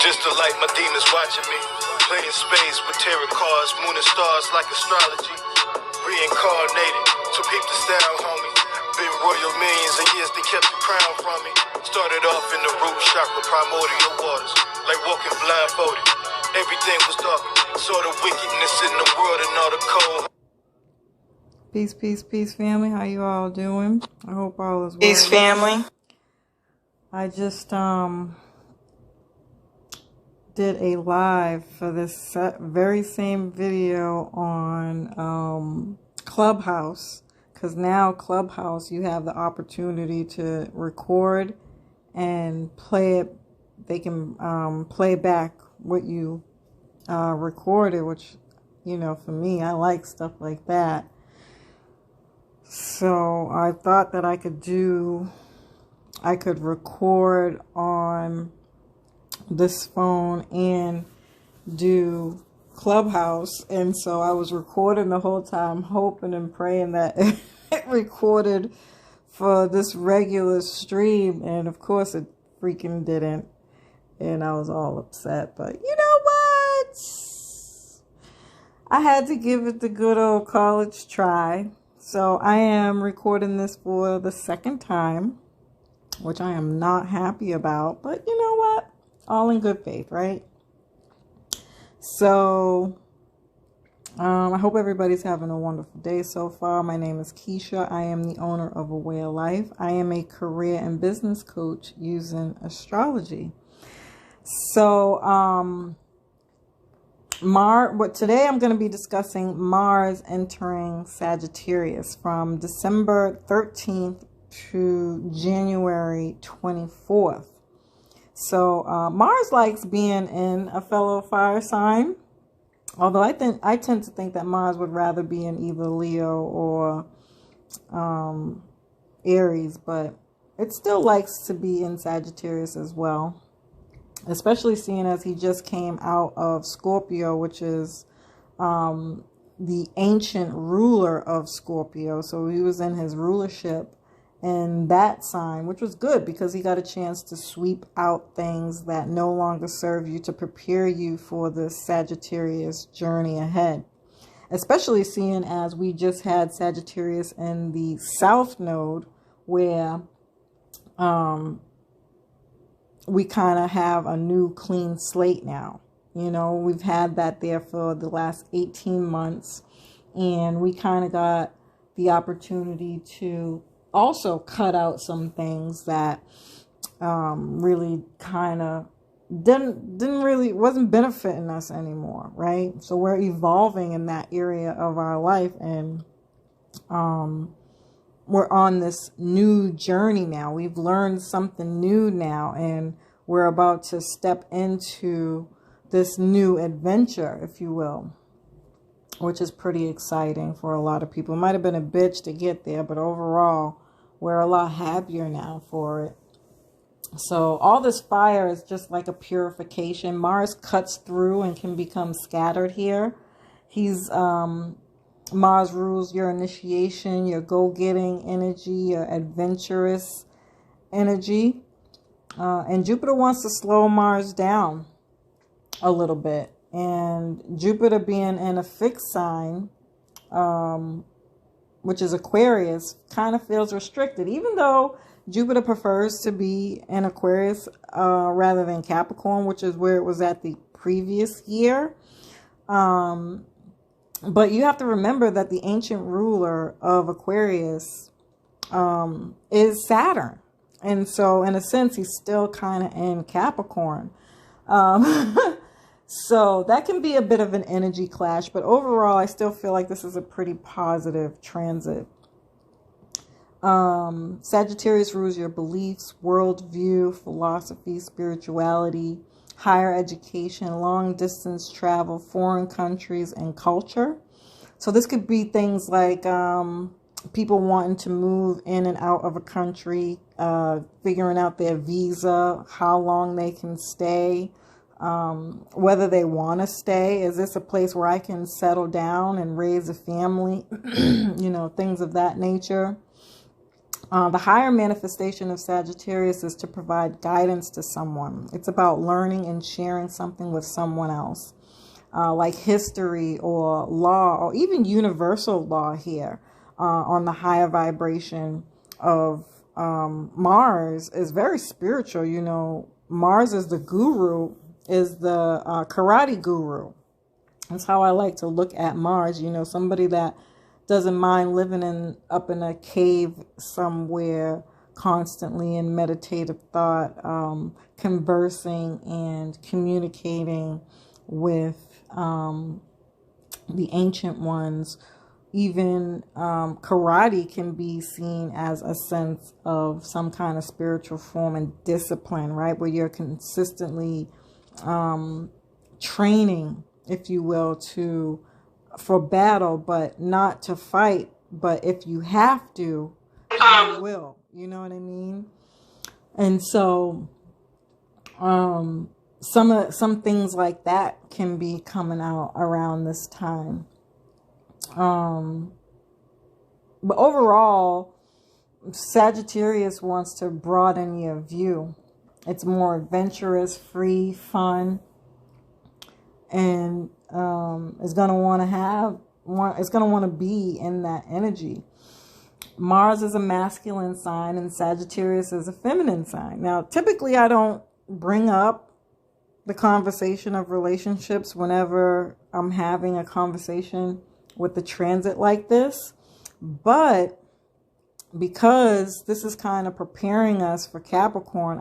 Just the light, my demons watching me. Playing spades with tarot cards, moon and stars like astrology. Reincarnated, so peep the style, homie. Been royal millions of years, they kept the crown from me. Started off in the root chakra, primordial waters. Like walking blindfolded. Everything was dark. Saw the wickedness in the world and all the cold. Peace, peace, peace, family. How you all doing? I hope all is well. Peace, family. I just did a live for this very same video on Clubhouse, because now Clubhouse, you have the opportunity to record and play it. They can play back what you recorded, which, you know, for me, I like stuff like that. So I thought that I could record on this phone and do Clubhouse. And so I was recording the whole time, hoping and praying that it recorded for this regular stream. And of course it freaking didn't. And I was all upset. But you know what? I had to give it the good old college try. So I am recording this for the second time, which I am not happy about. But you know what? All in good faith, right? So I hope everybody's having a wonderful day so far. My name is Keisha. I am the owner of A Way of Life. I am a career and business coach using astrology. So today I'm going to be discussing Mars entering Sagittarius from December 13th to January 24th. So Mars likes being in a fellow fire sign, although I tend to think that Mars would rather be in either Leo or Aries, but it still likes to be in Sagittarius as well, especially seeing as he just came out of Scorpio, which is the ancient ruler of Scorpio. So he was in his rulership in that sign, which was good because he got a chance to sweep out things that no longer serve you, to prepare you for the Sagittarius journey ahead. Especially seeing as we just had Sagittarius in the South Node, where we kind of have a new clean slate now. You know, we've had that there for the last 18 months, and we kind of got the opportunity to also cut out some things that really kind of wasn't benefiting us anymore, right? So we're evolving in that area of our life, and we're on this new journey now. We've learned something new now, and we're about to step into this new adventure, if you will, which is pretty exciting for a lot of people. It might have been a bitch to get there, but overall, we're a lot happier now for it. So all this fire is just like a purification. Mars cuts through and can become scattered here. Mars rules your initiation, your go-getting energy, your adventurous energy. And Jupiter wants to slow Mars down a little bit. And Jupiter being in a fixed sign, which is Aquarius, kind of feels restricted, even though Jupiter prefers to be in Aquarius rather than Capricorn, which is where it was at the previous year. But you have to remember that the ancient ruler of Aquarius is Saturn. And so in a sense, he's still kind of in Capricorn. So that can be a bit of an energy clash, but overall, I still feel like this is a pretty positive transit. Sagittarius rules your beliefs, worldview, philosophy, spirituality, higher education, long distance travel, foreign countries, and culture. So this could be things like people wanting to move in and out of a country, figuring out their visa, how long they can stay, whether they want to stay. Is this a place where I can settle down and raise a family? You know, things of that nature. The higher manifestation of Sagittarius is to provide guidance to someone. It's about learning and sharing something with someone else, like history or law or even universal law here. On the higher vibration of Mars is very spiritual. You know, Mars is the guru, is the karate guru. That's how I like to look at Mars. You know, somebody that doesn't mind living up in a cave somewhere constantly in meditative thought, conversing and communicating with the ancient ones. Even karate can be seen as a sense of some kind of spiritual form and discipline, right? Where you're consistently training, if you will, for battle, but not to fight. But if you have to, you will. You know what I mean? And so some things like that can be coming out around this time. But overall, Sagittarius wants to broaden your view. It's more adventurous, free, fun, and is going to want to be in that energy. Mars is a masculine sign and Sagittarius is a feminine sign. Now, typically I don't bring up the conversation of relationships whenever I'm having a conversation with the transit like this, but because this is kind of preparing us for Capricorn,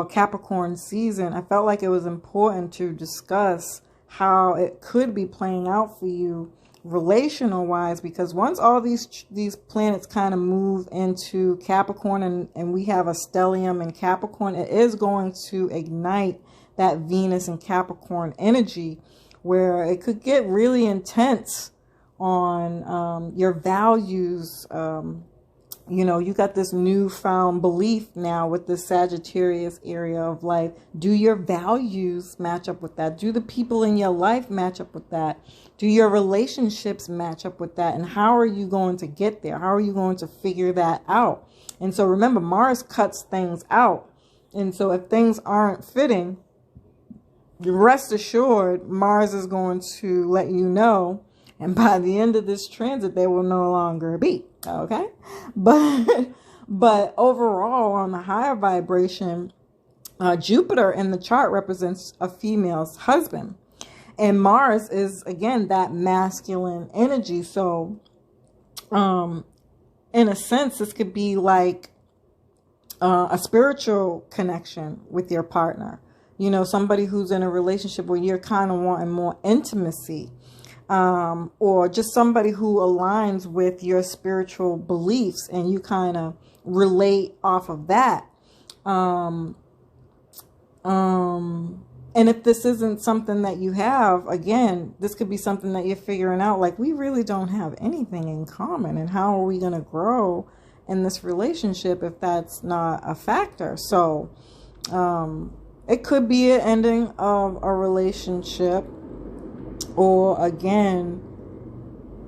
Capricorn season, I felt like it was important to discuss how it could be playing out for you relational wise, because once all these planets kind of move into Capricorn and we have a stellium in Capricorn, it is going to ignite that Venus and Capricorn energy, where it could get really intense on your values. You know, you got this newfound belief now with the Sagittarius area of life. Do your values match up with that? Do the people in your life match up with that? Do your relationships match up with that? And how are you going to get there? How are you going to figure that out? And so remember, Mars cuts things out. And so if things aren't fitting, rest assured, Mars is going to let you know. And by the end of this transit, they will no longer be. Okay. But overall, on the higher vibration, Jupiter in the chart represents a female's husband. And Mars is, again, that masculine energy. So, in a sense, this could be like a spiritual connection with your partner. You know, somebody who's in a relationship where you're kind of wanting more intimacy. Or just somebody who aligns with your spiritual beliefs and you kind of relate off of that. And if this isn't something that you have, again, this could be something that you're figuring out, like, we really don't have anything in common, and how are we going to grow in this relationship if that's not a factor? So, it could be an ending of a relationship, or again,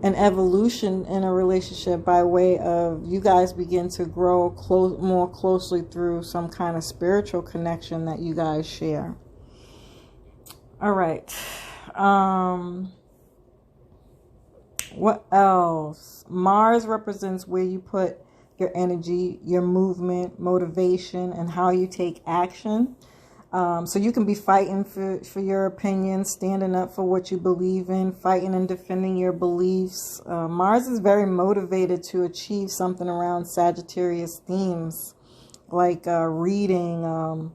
an evolution in a relationship by way of you guys begin to grow more closely through some kind of spiritual connection that you guys share. All right. What else? Mars represents where you put your energy, your movement, motivation, and how you take action. So you can be fighting for your opinion, standing up for what you believe in, fighting and defending your beliefs. Mars is very motivated to achieve something around Sagittarius themes, like reading,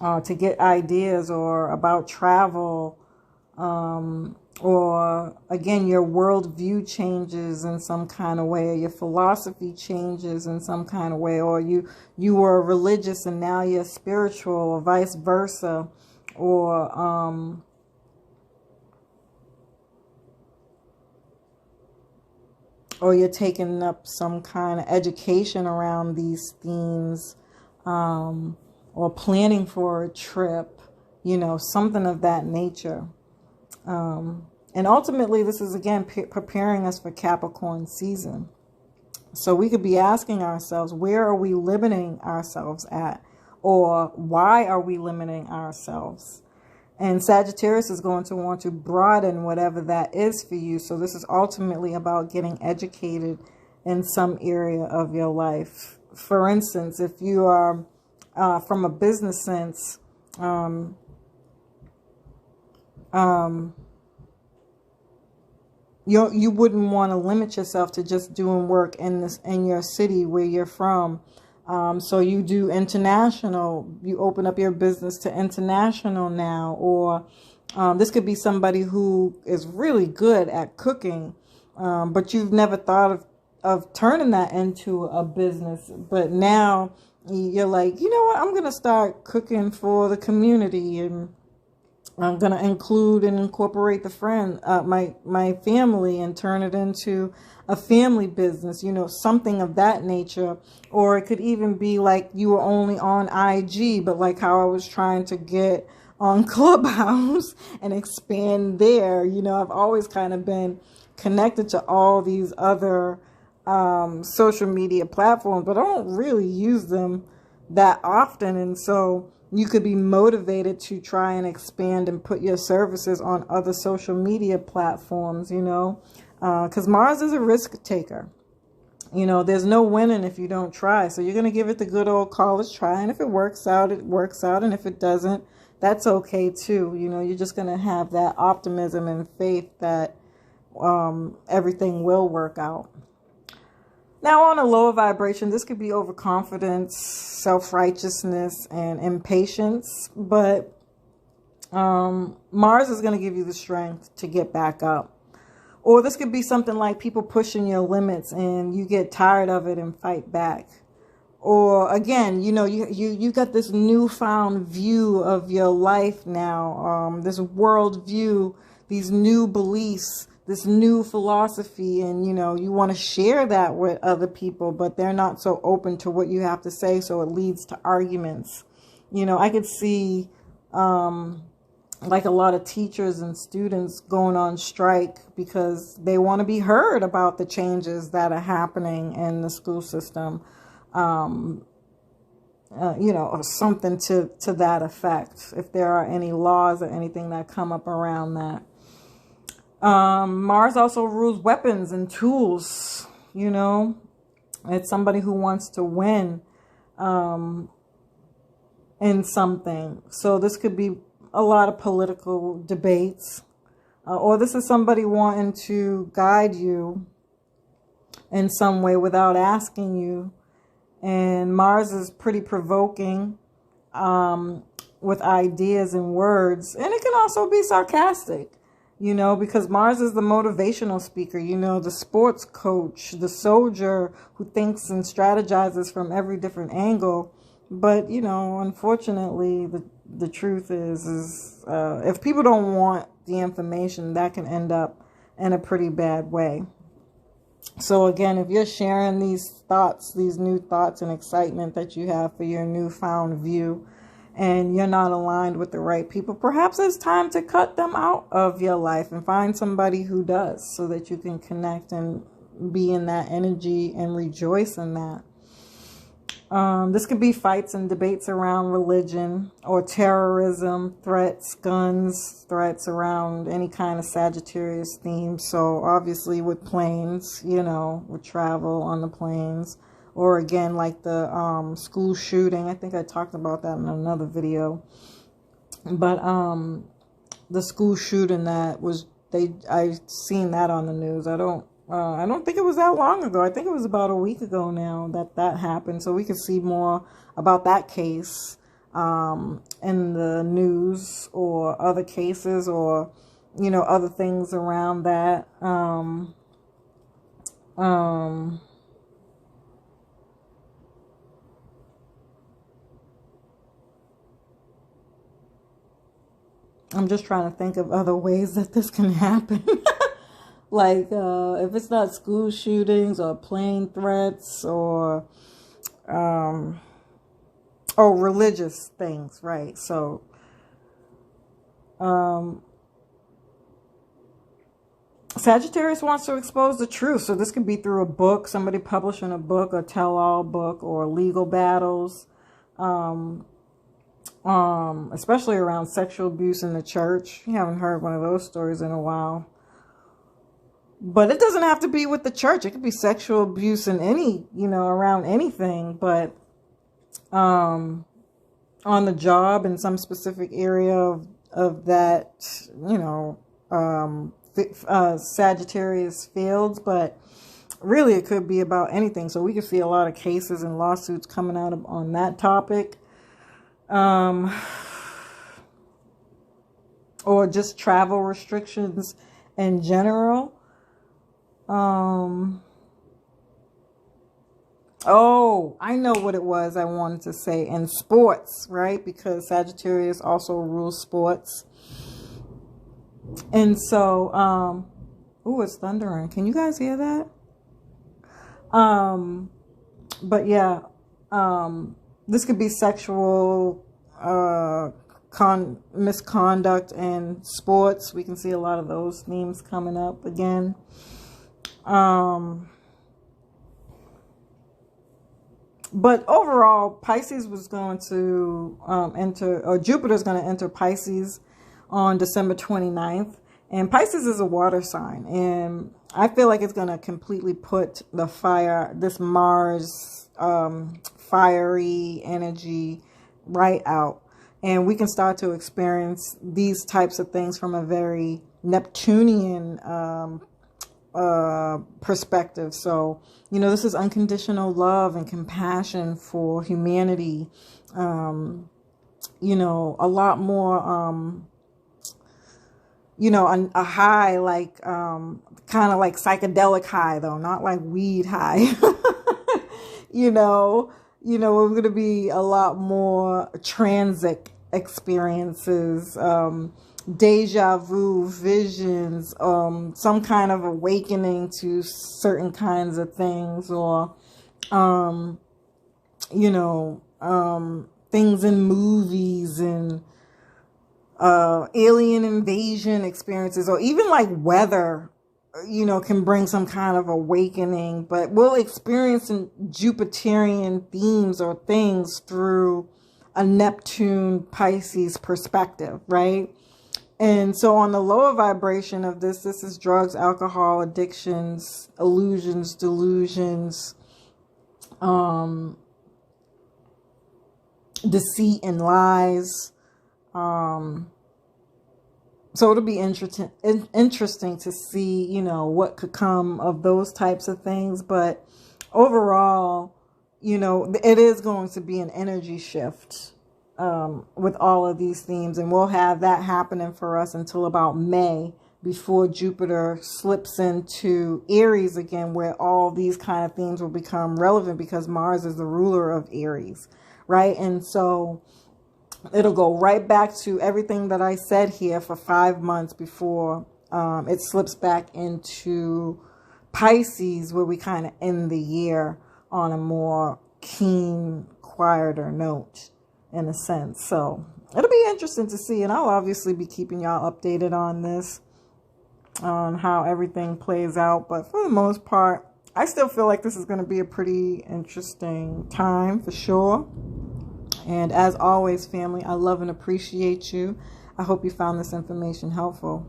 to get ideas, or about travel, or again, your worldview changes in some kind of way, or your philosophy changes in some kind of way, or you were religious and now you're spiritual, or vice versa, or you're taking up some kind of education around these themes, or planning for a trip, you know, something of that nature. And ultimately, this is, again, preparing us for Capricorn season. So we could be asking ourselves, where are we limiting ourselves at? Or why are we limiting ourselves? And Sagittarius is going to want to broaden whatever that is for you. So this is ultimately about getting educated in some area of your life. For instance, if you are from a business sense, you wouldn't want to limit yourself to just doing work in your city where you're from. So you do international, you open up your business to international now, or this could be somebody who is really good at cooking, but you've never thought of turning that into a business. But now you're like, you know what, I'm going to start cooking for the community, and I'm going to include and incorporate my family, and turn it into a family business, something of that nature. Or it could even be like you were only on IG, but like how I was trying to get on Clubhouse and expand there. I've always kind of been connected to all these other social media platforms, but I don't really use them that often. And so you could be motivated to try and expand and put your services on other social media platforms, because Mars is a risk taker. There's no winning if you don't try. So you're going to give it the good old college try. And if it works out, it works out. And if it doesn't, that's okay too. You're just going to have that optimism and faith that everything will work out. Now, on a lower vibration, this could be overconfidence, self-righteousness, and impatience. But Mars is going to give you the strength to get back up. Or this could be something like people pushing your limits and you get tired of it and fight back. Or again, you got this newfound view of your life now, this world view, these new beliefs, this new philosophy, and you want to share that with other people, but they're not so open to what you have to say, so it leads to arguments. I could see like a lot of teachers and students going on strike because they want to be heard about the changes that are happening in the school system, or something to that effect, if there are any laws or anything that come up around that. Mars also rules weapons and tools. It's somebody who wants to win in something. So this could be a lot of political debates, or this is somebody wanting to guide you in some way without asking you. And Mars is pretty provoking with ideas and words, and it can also be sarcastic. Because Mars is the motivational speaker, the sports coach, the soldier who thinks and strategizes from every different angle. But, unfortunately, the truth is if people don't want the information, that can end up in a pretty bad way. So again, if you're sharing these thoughts, these new thoughts and excitement that you have for your newfound view, and you're not aligned with the right people, perhaps it's time to cut them out of your life and find somebody who does, so that you can connect and be in that energy and rejoice in that. This could be fights and debates around religion or terrorism, threats, guns, threats around any kind of Sagittarius theme. So obviously with planes, with travel on the planes. Or again, like the school shooting. I think I talked about that in another video. But the school shooting that was, I've seen that on the news. I don't think it was that long ago. I think it was about a week ago now that happened. So we could see more about that case in the news, or other cases, or other things around that. I'm just trying to think of other ways that this can happen. Like, if it's not school shootings or plane threats or religious things, right? So, Sagittarius wants to expose the truth. So this could be through a book, somebody publishing a book, a tell-all book, or legal battles, especially around sexual abuse in the church. You haven't heard one of those stories in a while. But it doesn't have to be with the church. It could be sexual abuse in any, around anything. But on the job, in some specific area of that, Sagittarius fields. But really it could be about anything. So we could see a lot of cases and lawsuits coming out on that topic. Or just travel restrictions in general. Oh, I know what it was I wanted to say. In sports, right? Because Sagittarius also rules sports. And so, ooh, it's thundering. Can you guys hear that? But yeah, this could be sexual, misconduct in sports. We can see a lot of those themes coming up again. But overall, Pisces was going to Jupiter's going to enter Pisces on December 29th. And Pisces is a water sign. And I feel like it's going to completely put this Mars fiery energy right out. And we can start to experience these types of things from a very Neptunian perspective. So, this is unconditional love and compassion for humanity. A lot more, a high, like, kind of like psychedelic high, though, not like weed high. We're going to be a lot more transit experiences, deja vu visions, some kind of awakening to certain kinds of things, or, things in movies and alien invasion experiences, or even like weather, can bring some kind of awakening. But we'll experience Jupiterian themes or things through a Neptune Pisces perspective, right? And so on the lower vibration of this is drugs, alcohol, addictions, illusions, delusions, deceit and lies. So it'll be interesting to see, what could come of those types of things. But overall, it is going to be an energy shift with all of these themes. And we'll have that happening for us until about May, before Jupiter slips into Aries again, where all these kind of themes will become relevant, because Mars is the ruler of Aries, right? And so it'll go right back to everything that I said here for 5 months before it slips back into Pisces, where we kind of end the year on a more keen, quieter note, in a sense. So it'll be interesting to see, and I'll obviously be keeping y'all updated on this, on how everything plays out. But for the most part, I still feel like this is going to be a pretty interesting time for sure. And as always, family, I love and appreciate you. I hope you found this information helpful.